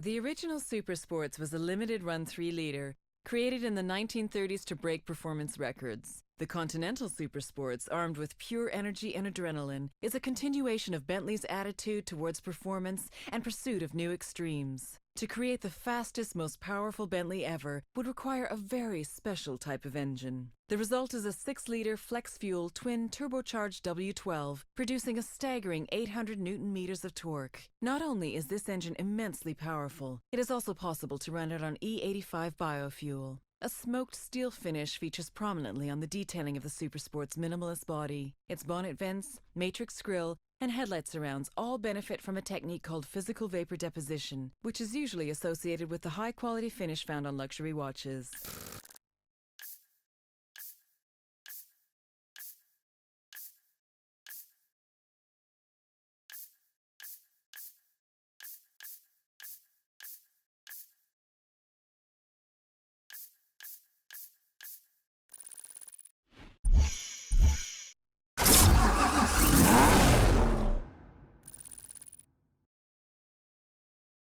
The original Super Sports was a limited-run 3-liter, created in the 1930s to break performance records. The Continental Super Sports, armed with pure energy and adrenaline, is a continuation of Bentley's attitude towards performance and pursuit of new extremes. To create the fastest, most powerful Bentley ever would require a very special type of engine. The result is a 6-liter flex-fuel twin turbocharged W12, producing a staggering 800 Newton-meters of torque. Not only is this engine immensely powerful, it is also possible to run it on E85 biofuel. A smoked steel finish features prominently on the detailing of the Super Sport's minimalist body. Its bonnet vents, matrix grille, and headlight surrounds all benefit from a technique called physical vapor deposition, which is usually associated with the high-quality finish found on luxury watches.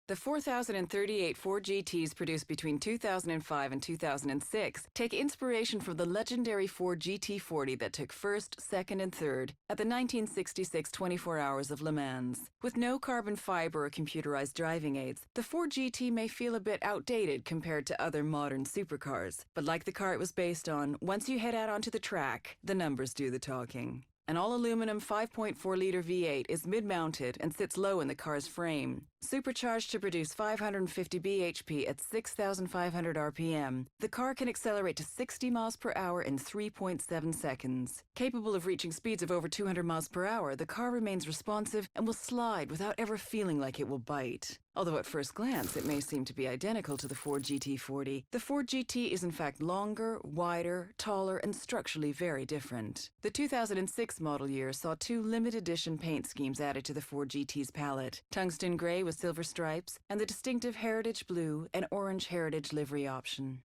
The 4,038 Ford GTs produced between 2005 and 2006 take inspiration from the legendary Ford GT40 that took first, second, and third at the 1966 24 Hours of Le Mans. With no carbon fiber or computerized driving aids, the Ford GT may feel a bit outdated compared to other modern supercars. But like the car it was based on, once you head out onto the track, the numbers do the talking. An all-aluminum 5.4-liter V8 is mid-mounted and sits low in the car's frame. Supercharged to produce 550 bhp at 6,500 rpm, the car can accelerate to 60 miles per hour in 3.7 seconds. Capable of reaching speeds of over 200 miles per hour, the car remains responsive and will slide without ever feeling like it will bite. Although at first glance it may seem to be identical to the Ford GT40, the Ford GT is in fact longer, wider, taller, and structurally very different. The 2006 model year saw 2 limited edition paint schemes added to the Ford GT's palette: tungsten gray with silver stripes, and the distinctive heritage blue and orange heritage livery option.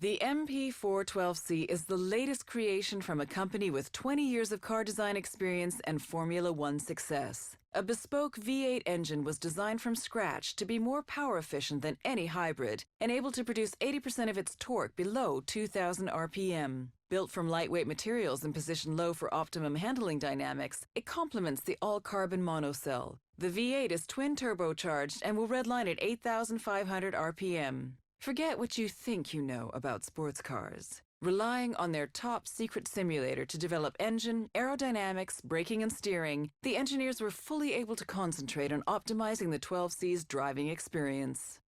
The MP412C is the latest creation from a company with 20 years of car design experience and Formula One success. A bespoke V8 engine was designed from scratch to be more power efficient than any hybrid and able to produce 80% of its torque below 2,000 RPM. Built from lightweight materials and positioned low for optimum handling dynamics, it complements the all-carbon monocell. The V8 is twin turbocharged and will redline at 8,500 RPM. Forget what you think you know about sports cars. Relying on their top secret simulator to develop engine, aerodynamics, braking, and steering, the engineers were fully able to concentrate on optimizing the 12C's driving experience.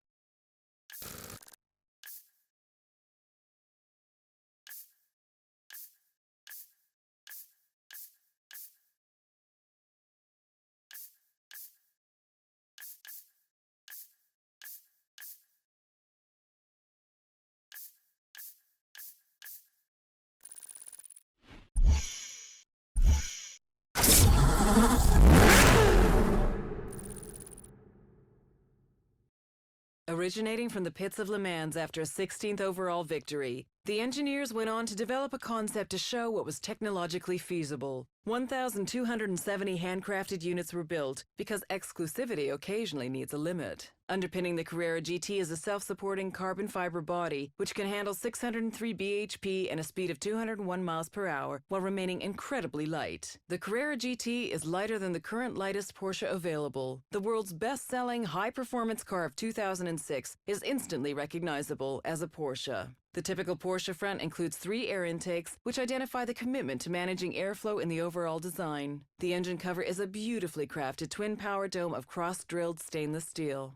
Originating from the pits of Le Mans after a 16th overall victory, the engineers went on to develop a concept to show what was technologically feasible. 1,270 handcrafted units were built because exclusivity occasionally needs a limit. Underpinning the Carrera GT is a self-supporting carbon fiber body, which can handle 603 bhp and a speed of 201 miles per hour while remaining incredibly light. The Carrera GT is lighter than the current lightest Porsche available. The world's best-selling high-performance car of 2006 is instantly recognizable as a Porsche. The typical Porsche front includes 3 air intakes, which identify the commitment to managing airflow in the overall design. The engine cover is a beautifully crafted twin power dome of cross-drilled stainless steel.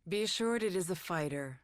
Be assured it is a fighter.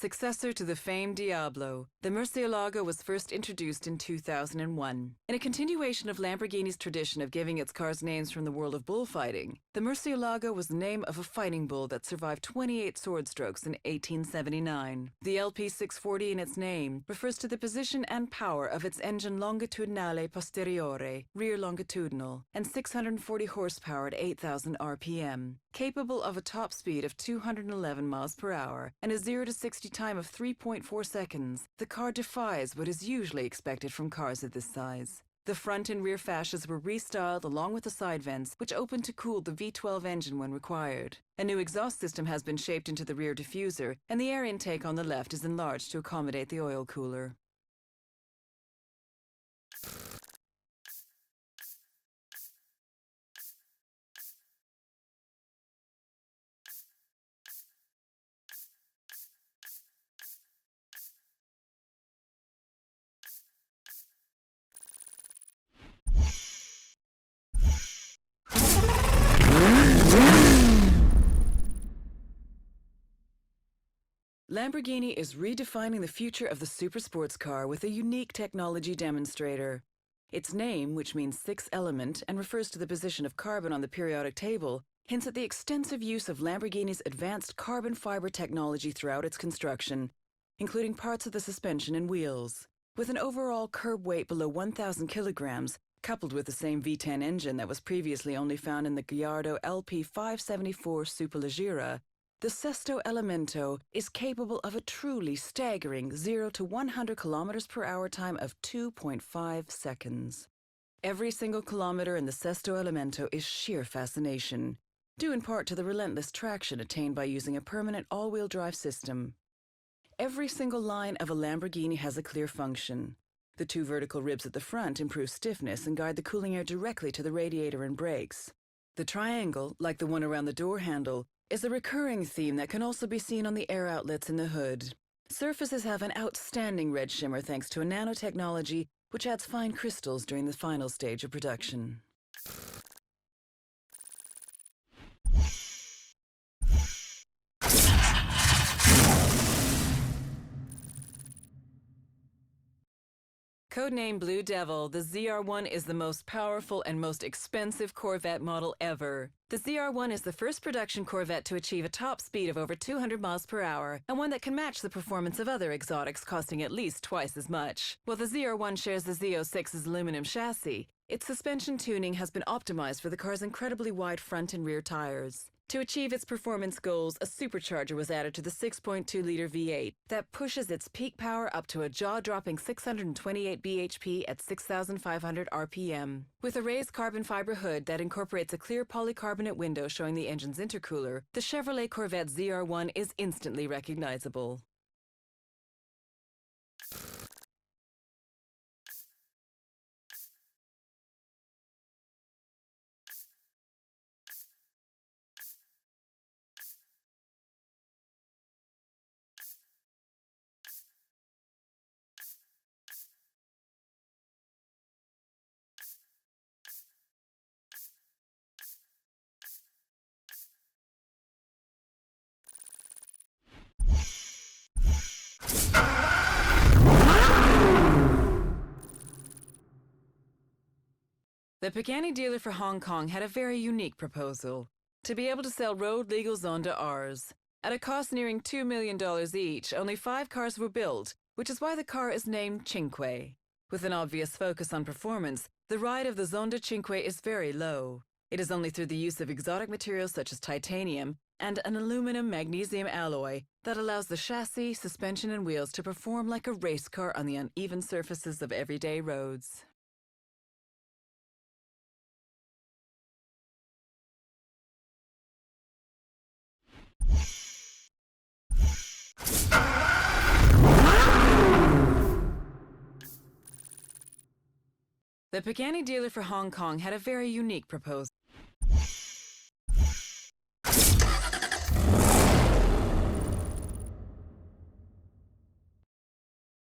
Successor to the famed Diablo, the Murcielago was first introduced in 2001. In a continuation of Lamborghini's tradition of giving its cars names from the world of bullfighting, the Murcielago was the name of a fighting bull that survived 28 sword strokes in 1879. The LP640 in its name refers to the position and power of its engine longitudinale posteriore, rear longitudinal, and 640 horsepower at 8,000 RPM, capable of a top speed of 211 miles per hour and a 0 to 60 time of 3.4 seconds. The car defies what is usually expected from cars of this size. The front and rear fascias were restyled along with the side vents, which opened to cool the V12 engine when required. A new exhaust system has been shaped into the rear diffuser, and the air intake on the left is enlarged to accommodate the oil cooler. Lamborghini is redefining the future of the supersports car with a unique technology demonstrator. Its name, which means sixth element and refers to the position of carbon on the periodic table, hints at the extensive use of Lamborghini's advanced carbon fiber technology throughout its construction, including parts of the suspension and wheels. With an overall curb weight below 1,000 kilograms, coupled with the same V10 engine that was previously only found in the Gallardo LP574 Superleggera, the Sesto Elemento is capable of a truly staggering 0 to 100 kilometers per hour time of 2.5 seconds. Every single kilometer in the Sesto Elemento is sheer fascination, due in part to the relentless traction attained by using a permanent all-wheel drive system. Every single line of a Lamborghini has a clear function. The two vertical ribs at the front improve stiffness and guide the cooling air directly to the radiator and brakes. The triangle, like the one around the door handle, is a recurring theme that can also be seen on the air outlets in the hood. Surfaces have an outstanding red shimmer thanks to a nanotechnology which adds fine crystals during the final stage of production. Codename Blue Devil, the ZR1 is the most powerful and most expensive Corvette model ever. The ZR1 is the first production Corvette to achieve a top speed of over 200 miles per hour, and one that can match the performance of other exotics costing at least twice as much. While the ZR1 shares the Z06's aluminum chassis, its suspension tuning has been optimized for the car's incredibly wide front and rear tires. To achieve its performance goals, a supercharger was added to the 6.2-liter V8 that pushes its peak power up to a jaw-dropping 628 bhp at 6,500 RPM. With a raised carbon fiber hood that incorporates a clear polycarbonate window showing the engine's intercooler, the Chevrolet Corvette ZR1 is instantly recognizable. The Pagani dealer for Hong Kong had a very unique proposal: to be able to sell road-legal Zonda Rs. At a cost nearing $2 million each, only 5 cars were built, which is why the car is named Cinque. With an obvious focus on performance, the ride of the Zonda Cinque is very low. It is only through the use of exotic materials such as titanium and an aluminum-magnesium alloy that allows the chassis, suspension, and wheels to perform like a race car on the uneven surfaces of everyday roads. The Pagani dealer for Hong Kong had a very unique proposal.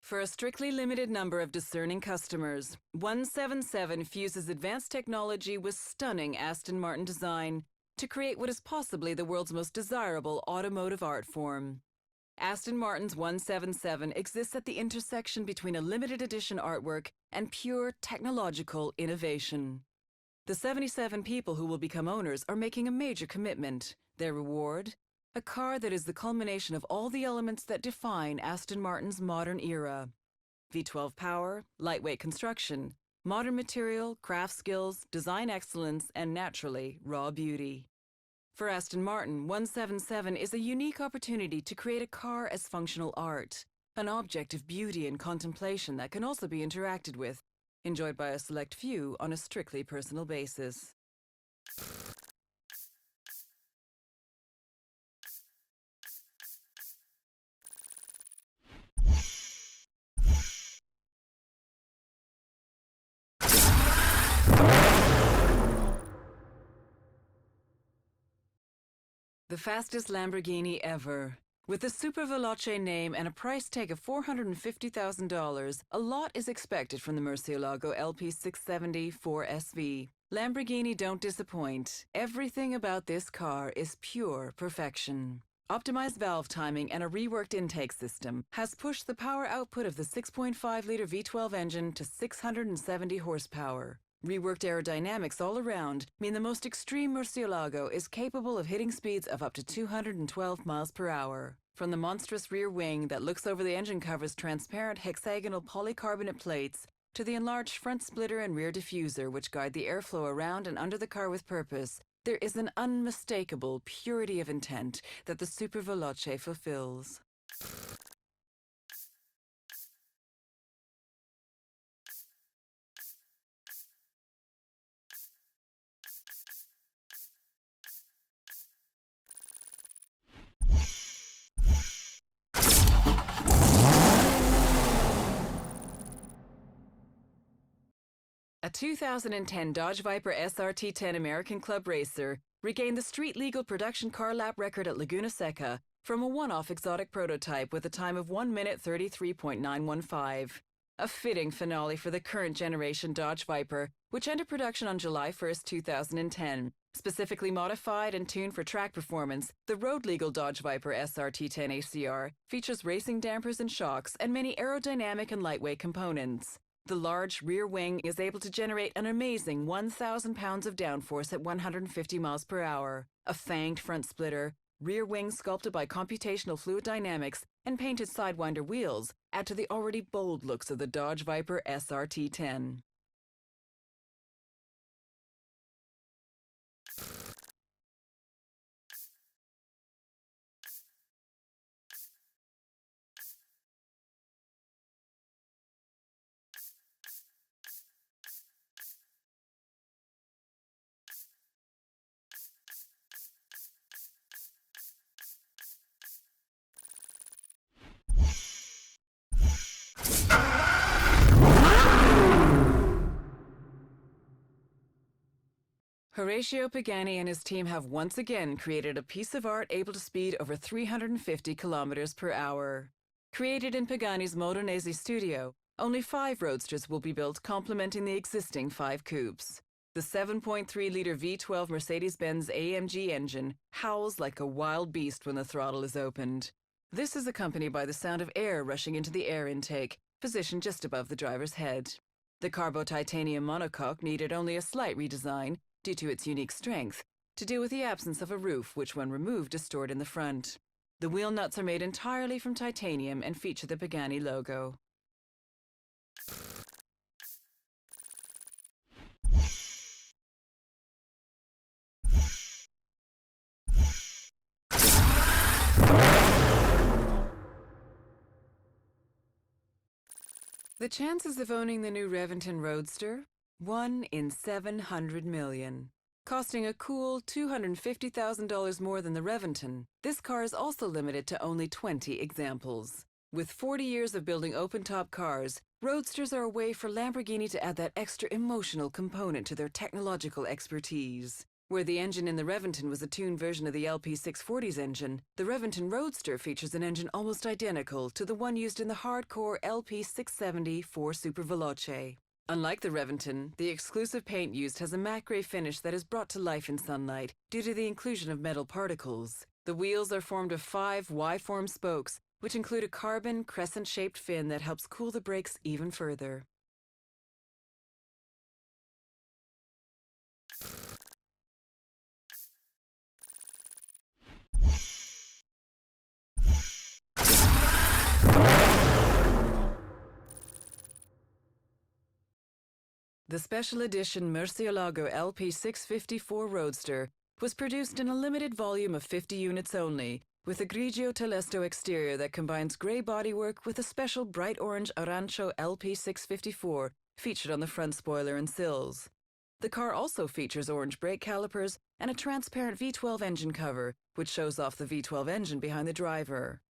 For a strictly limited number of discerning customers, 177 fuses advanced technology with stunning Aston Martin design to create what is possibly the world's most desirable automotive art form. Aston Martin's 177 exists at the intersection between a limited edition artwork and pure technological innovation. The 77 people who will become owners are making a major commitment. Their reward? A car that is the culmination of all the elements that define Aston Martin's modern era. V12 power, lightweight construction, modern material, craft skills, design excellence, and naturally, raw beauty. For Aston Martin, 177 is a unique opportunity to create a car as functional art, an object of beauty and contemplation that can also be interacted with, enjoyed by a select few on a strictly personal basis. The fastest Lamborghini ever. With the Super Veloce name and a price tag of $450,000, a lot is expected from the Murcielago LP670 4SV. Lamborghini don't disappoint. Everything about this car is pure perfection. Optimized valve timing and a reworked intake system has pushed the power output of the 6.5-liter V12 engine to 670 horsepower. Reworked aerodynamics all around mean the most extreme Murcielago is capable of hitting speeds of up to 212 miles per hour. From the monstrous rear wing that looks over the engine cover's transparent hexagonal polycarbonate plates to the enlarged front splitter and rear diffuser which guide the airflow around and under the car with purpose, there is an unmistakable purity of intent that the Super Veloce fulfills. A 2010 Dodge Viper SRT10 American Club Racer regained the street-legal production car lap record at Laguna Seca from a one-off exotic prototype with a time of 1 minute 33.915. A fitting finale for the current generation Dodge Viper, which entered production on July 1, 2010. Specifically modified and tuned for track performance, the road-legal Dodge Viper SRT10 ACR features racing dampers and shocks and many aerodynamic and lightweight components. The large rear wing is able to generate an amazing 1,000 pounds of downforce at 150 miles per hour. A fanged front splitter, rear wing sculpted by computational fluid dynamics, and painted Sidewinder wheels add to the already bold looks of the Dodge Viper SRT10. Horatio Pagani and his team have once again created a piece of art able to speed over 350 kilometers per hour. Created in Pagani's Modenese studio, only 5 roadsters will be built complementing the existing 5 coupes. The 7.3-liter V12 Mercedes-Benz AMG engine howls like a wild beast when the throttle is opened. This is accompanied by the sound of air rushing into the air intake, positioned just above the driver's head. The Carbo titanium monocoque needed only a slight redesign, due to its unique strength, to deal with the absence of a roof which when removed is stored in the front. The wheel nuts are made entirely from titanium and feature the Pagani logo. The chances of owning the new Reventon Roadster? 1 in 700 million. Costing a cool $250,000 more than the Reventon, this car is also limited to only 20 examples. With 40 years of building open-top cars, Roadsters are a way for Lamborghini to add that extra emotional component to their technological expertise. Where the engine in the Reventon was a tuned version of the LP640's engine, the Reventon Roadster features an engine almost identical to the one used in the hardcore LP670 4 Super Veloce. Unlike the Reventon, the exclusive paint used has a matte gray finish that is brought to life in sunlight due to the inclusion of metal particles. The wheels are formed of 5 Y-form spokes which include a carbon crescent-shaped fin that helps cool the brakes even further. The special edition Murcielago LP654 Roadster was produced in a limited volume of 50 units only, with a grigio telesto exterior that combines grey bodywork with a special bright orange Arancio LP654 featured on the front spoiler and sills. The car also features orange brake calipers and a transparent V12 engine cover, which shows off the V12 engine behind the driver.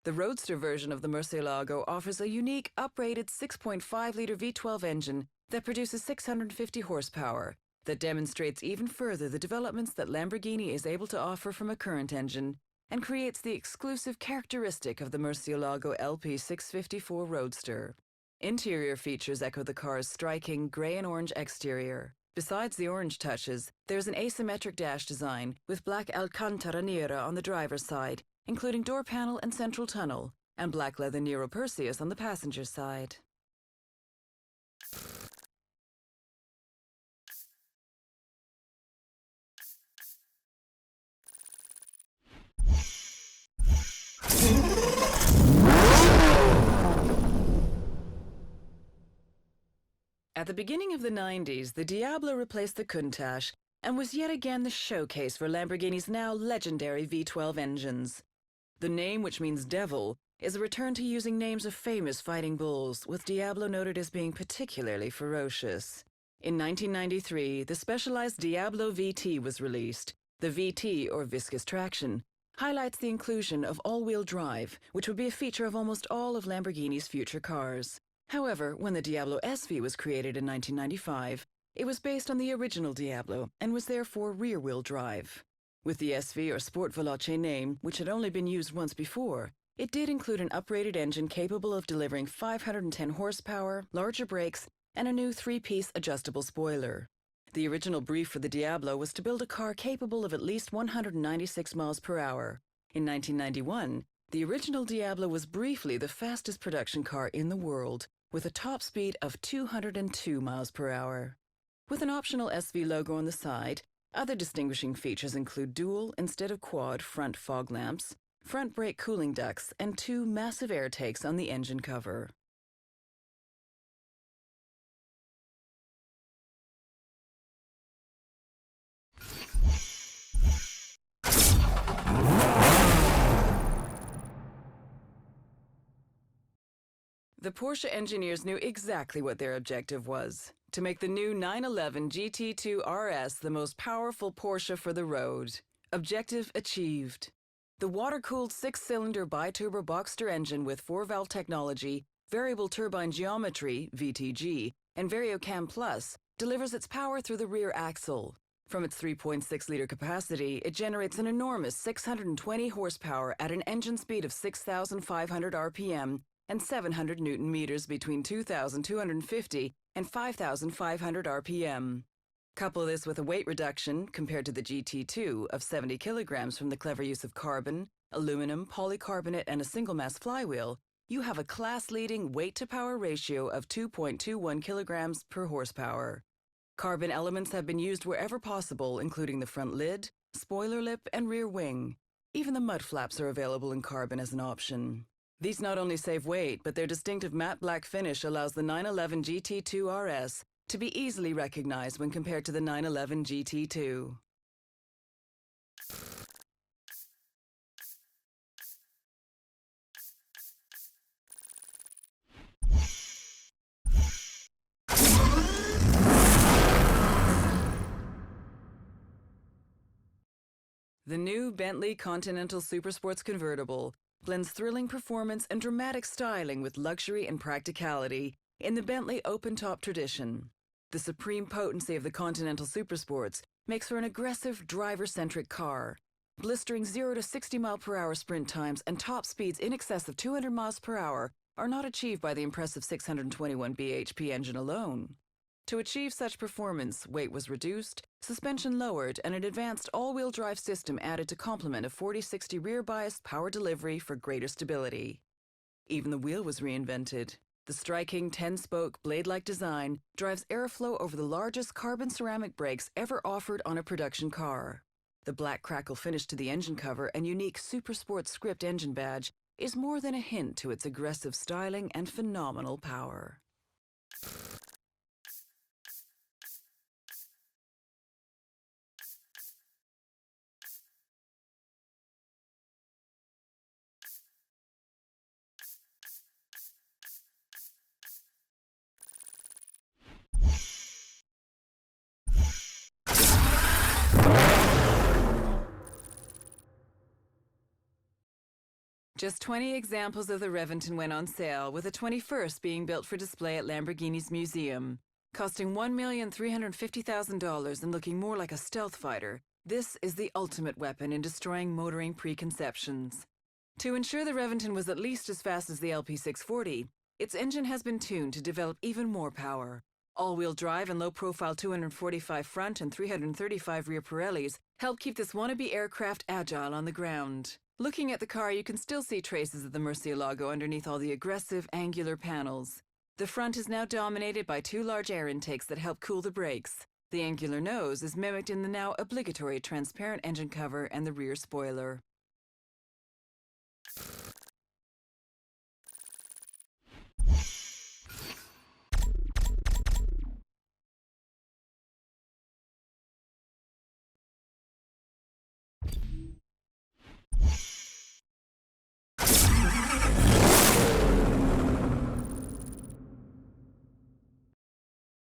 The Roadster version of the Murcielago offers a unique, uprated 6.5-litre V12 engine that produces 650 horsepower, that demonstrates even further the developments that Lamborghini is able to offer from a current engine, and creates the exclusive characteristic of the Murcielago LP654 Roadster. Interior features echo the car's striking grey and orange exterior. Besides the orange touches, there's an asymmetric dash design with black Alcantara Nera on the driver's side, including door panel and central tunnel, and black leather Nero Perseus on the passenger side. At the beginning of the 90s, the Diablo replaced the Countach and was yet again the showcase for Lamborghini's now legendary V12 engines. The name, which means devil, is a return to using names of famous fighting bulls, with Diablo noted as being particularly ferocious. In 1993, the specialized Diablo VT was released. The VT, or viscous traction, highlights the inclusion of all-wheel drive, which would be a feature of almost all of Lamborghini's future cars. However, when the Diablo SV was created in 1995, it was based on the original Diablo and was therefore rear-wheel drive. With the SV or Sport Veloce name, which had only been used once before, it did include an uprated engine capable of delivering 510 horsepower, larger brakes, and a new 3-piece adjustable spoiler. The original brief for the Diablo was to build a car capable of at least 196 miles per hour. In 1991, the original Diablo was briefly the fastest production car in the world, with a top speed of 202 miles per hour. With an optional SV logo on the side, other distinguishing features include dual instead of quad front fog lamps, front brake cooling ducts, and 2 massive air takes on the engine cover. The Porsche engineers knew exactly what their objective was: to make the new 911 GT2 RS the most powerful Porsche for the road. Objective achieved. The water-cooled 6-cylinder bi-turbo Boxster engine with 4-valve technology, variable turbine geometry (VTG), and VarioCam Plus delivers its power through the rear axle. From its 3.6-liter capacity, it generates an enormous 620 horsepower at an engine speed of 6,500 RPM and 700 Newton-meters between 2,250 and 5,500 RPM. Couple this with a weight reduction, compared to the GT2, of 70 kilograms from the clever use of carbon, aluminum, polycarbonate, and a single-mass flywheel, you have a class-leading weight-to-power ratio of 2.21 kilograms per horsepower. Carbon elements have been used wherever possible, including the front lid, spoiler lip, and rear wing. Even the mud flaps are available in carbon as an option. These not only save weight, but their distinctive matte black finish allows the 911 GT2 RS to be easily recognized when compared to the 911 GT2. The new Bentley Continental Supersports convertible blends thrilling performance and dramatic styling with luxury and practicality in the Bentley open-top tradition. The supreme potency of the Continental Supersports makes for an aggressive, driver-centric car. Blistering 0 to 60 mile-per-hour sprint times and top speeds in excess of 200 miles per hour are not achieved by the impressive 621 bhp engine alone. To achieve such performance, weight was reduced, suspension lowered, and an advanced all-wheel drive system added to complement a 40/60 rear-biased power delivery for greater stability. Even the wheel was reinvented. The striking 10-spoke blade-like design drives airflow over the largest carbon ceramic brakes ever offered on a production car. The black crackle finish to the engine cover and unique Supersport script engine badge is more than a hint to its aggressive styling and phenomenal power. Just 20 examples of the Reventon went on sale, with the 21st being built for display at Lamborghini's museum. Costing $1,350,000 and looking more like a stealth fighter, this is the ultimate weapon in destroying motoring preconceptions. To ensure the Reventon was at least as fast as the LP640, its engine has been tuned to develop even more power. All-wheel drive and low-profile 245 front and 335 rear Pirellis help keep this wannabe aircraft agile on the ground. Looking at the car, you can still see traces of the Murcielago underneath all the aggressive, angular panels. The front is now dominated by two large air intakes that help cool the brakes. The angular nose is mimicked in the now obligatory transparent engine cover and the rear spoiler.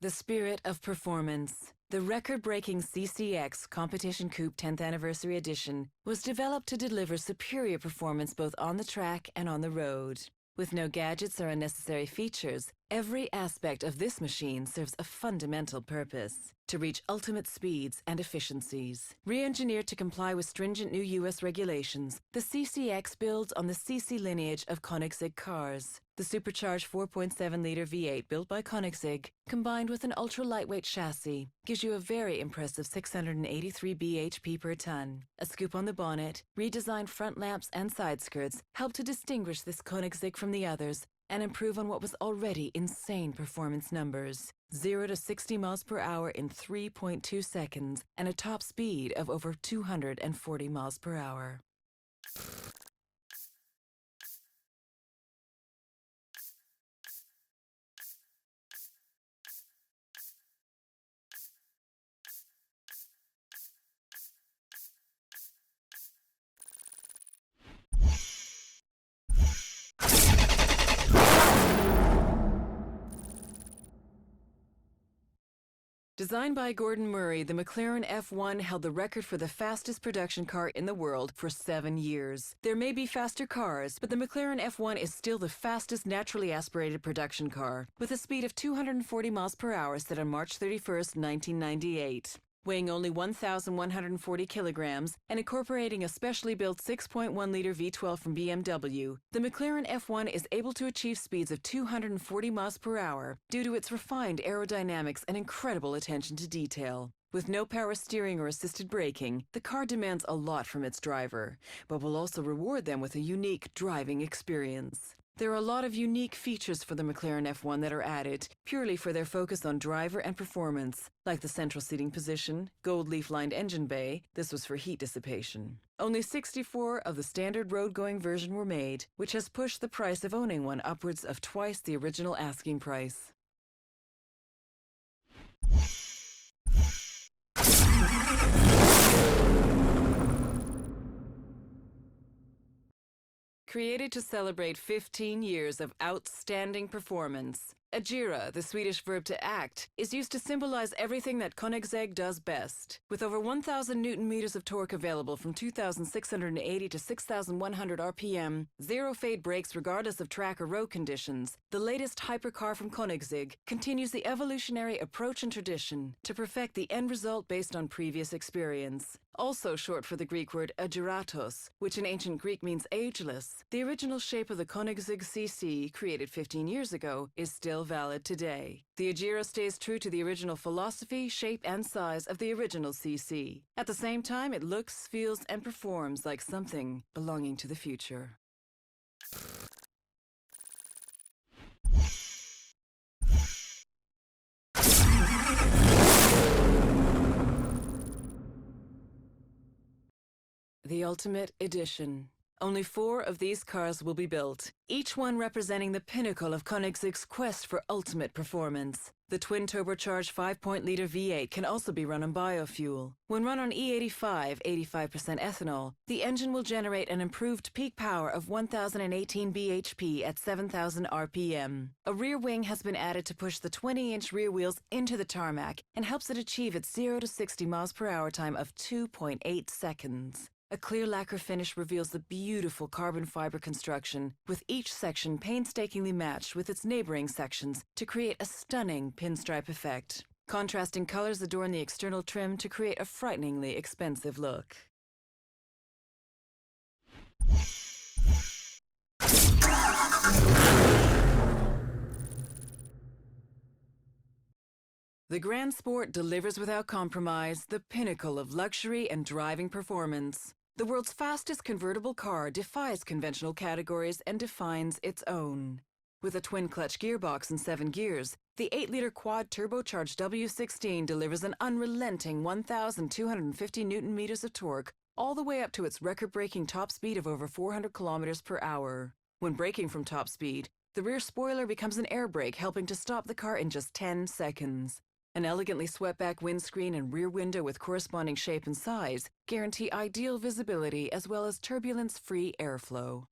The spirit of performance. The record-breaking CCX Competition Coupe 10th Anniversary Edition was developed to deliver superior performance both on the track and on the road. With no gadgets or unnecessary features, every aspect of this machine serves a fundamental purpose: to reach ultimate speeds and efficiencies. Re-engineered to comply with stringent new U.S. regulations, the CCX builds on the CC lineage of Koenigsegg cars. The supercharged 4.7-liter V8 built by Koenigsegg, combined with an ultra-lightweight chassis, gives you a very impressive 683 bhp per ton. A scoop on the bonnet, redesigned front lamps and side skirts help to distinguish this Koenigsegg from the others and improve on what was already insane performance numbers. 0 to 60 miles per hour in 3.2 seconds and a top speed of over 240 miles per hour. Designed by Gordon Murray, the McLaren F1 held the record for the fastest production car in the world for 7 years. There may be faster cars, but the McLaren F1 is still the fastest naturally aspirated production car, with a speed of 240 miles per hour set on March 31st, 1998. Weighing only 1,140 kilograms and incorporating a specially built 6.1-liter V12 from BMW, the McLaren F1 is able to achieve speeds of 240 miles per hour due to its refined aerodynamics and incredible attention to detail. With no power steering or assisted braking, the car demands a lot from its driver, but will also reward them with a unique driving experience. There are a lot of unique features for the McLaren F1 that are added, purely for their focus on driver and performance, like the central seating position, gold leaf-lined engine bay, this was for heat dissipation. Only 64 of the standard road-going version were made, which has pushed the price of owning one upwards of twice the original asking price. Created to celebrate 15 years of outstanding performance, agira, the Swedish verb to act, is used to symbolize everything that Koenigsegg does best. With over 1,000 Newton-meters of torque available from 2,680 to 6,100 RPM, zero-fade brakes regardless of track or road conditions, the latest hypercar from Koenigsegg continues the evolutionary approach and tradition to perfect the end result based on previous experience. Also short for the Greek word agiratos, which in ancient Greek means ageless, the original shape of the Koenigsegg CC, created 15 years ago, is still valid today. The Agera stays true to the original philosophy, shape, and size of the original CC. At the same time, it looks, feels, and performs like something belonging to the future. The Ultimate Edition. Only 4 of these cars will be built, each one representing the pinnacle of Koenigsegg's quest for ultimate performance. The twin-turbocharged 5.0-liter V8 can also be run on biofuel. When run on E85, 85% ethanol, the engine will generate an improved peak power of 1,018 bhp at 7,000 RPM. A rear wing has been added to push the 20-inch rear wheels into the tarmac and helps it achieve its 0 to 60 miles per hour time of 2.8 seconds. A clear lacquer finish reveals the beautiful carbon fiber construction, with each section painstakingly matched with its neighboring sections to create a stunning pinstripe effect. Contrasting colors adorn the external trim to create a frighteningly expensive look. The Grand Sport delivers without compromise the pinnacle of luxury and driving performance. The world's fastest convertible car defies conventional categories and defines its own. With a twin-clutch gearbox and 7 gears, the 8-liter quad-turbocharged W16 delivers an unrelenting 1,250 Newton-meters of torque, all the way up to its record-breaking top speed of over 400 kilometers per hour. When braking from top speed, the rear spoiler becomes an air brake, helping to stop the car in just 10 seconds. An elegantly swept-back windscreen and rear window with corresponding shape and size guarantee ideal visibility as well as turbulence-free airflow.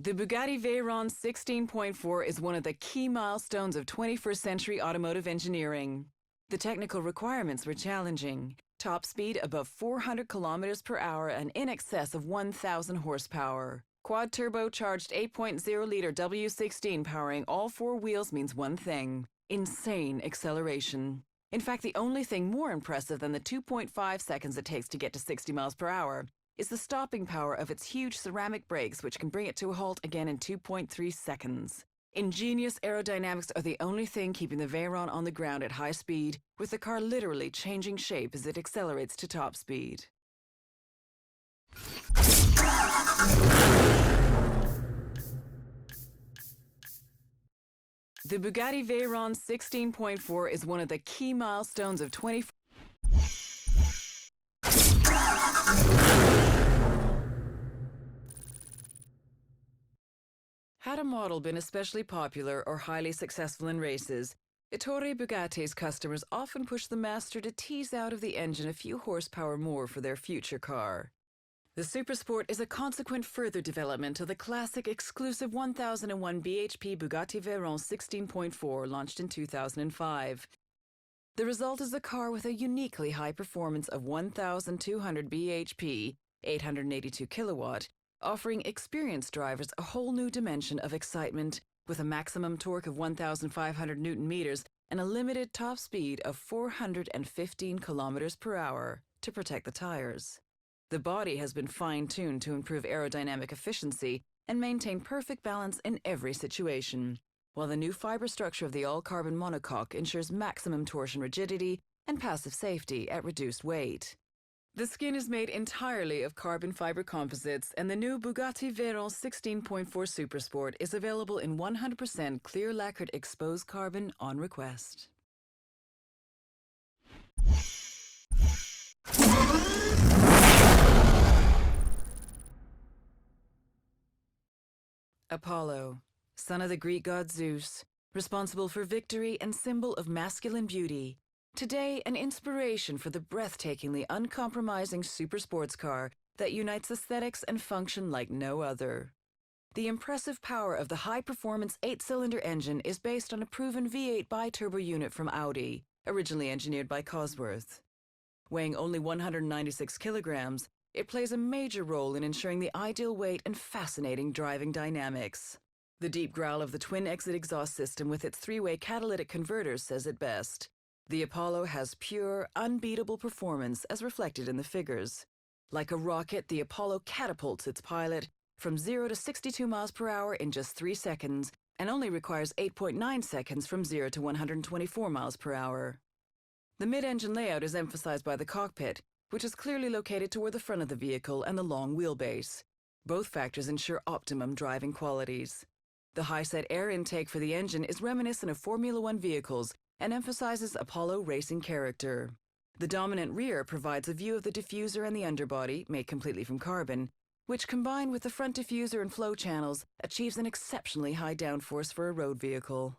The Bugatti Veyron 16.4 is one of the key milestones of 21st century automotive engineering. The technical requirements were challenging. Top speed above 400 kilometers per hour and in excess of 1,000 horsepower. Quad turbocharged 8.0-liter W16 powering all 4 wheels means one thing: insane acceleration. In fact, the only thing more impressive than the 2.5 seconds it takes to get to 60 miles per hour is the stopping power of its huge ceramic brakes, which can bring it to a halt again in 2.3 seconds. Ingenious aerodynamics are the only thing keeping the Veyron on the ground at high speed, with the car literally changing shape as it accelerates to top speed. The Bugatti Veyron 16.4 is one of the key milestones of 20... Had a model been especially popular or highly successful in races, Ettore Bugatti's customers often push the master to tease out of the engine a few horsepower more for their future car. The Supersport is a consequent further development of the classic exclusive 1001 bhp Bugatti Veyron 16.4 launched in 2005. The result is a car with a uniquely high performance of 1,200 bhp, 882 kilowatt, offering experienced drivers a whole new dimension of excitement with a maximum torque of 1,500 Newton-meters and a limited top speed of 415 kilometers per hour to protect the tires. The body has been fine-tuned to improve aerodynamic efficiency and maintain perfect balance in every situation, while the new fiber structure of the all-carbon monocoque ensures maximum torsion rigidity and passive safety at reduced weight. The skin is made entirely of carbon fiber composites, and the new Bugatti Veyron 16.4 Supersport is available in 100% clear lacquered exposed carbon on request. Apollo, son of the Greek god Zeus, responsible for victory and symbol of masculine beauty. Today, an inspiration for the breathtakingly uncompromising super sports car that unites aesthetics and function like no other. The impressive power of the high-performance 8-cylinder engine is based on a proven V8 bi-turbo unit from Audi, originally engineered by Cosworth. Weighing only 196 kilograms, it plays a major role in ensuring the ideal weight and fascinating driving dynamics. The deep growl of the twin-exit exhaust system with its 3-way catalytic converters says it best. The Apollo has pure, unbeatable performance as reflected in the figures. Like a rocket, the Apollo catapults its pilot, from 0 to 62 miles per hour in just 3 seconds, and only requires 8.9 seconds from 0 to 124 miles per hour. The mid-engine layout is emphasized by the cockpit, which is clearly located toward the front of the vehicle, and the long wheelbase. Both factors ensure optimum driving qualities. The high-set air intake for the engine is reminiscent of Formula One vehicles and emphasizes Apollo racing character. The dominant rear provides a view of the diffuser and the underbody, made completely from carbon, which combined with the front diffuser and flow channels achieves an exceptionally high downforce for a road vehicle.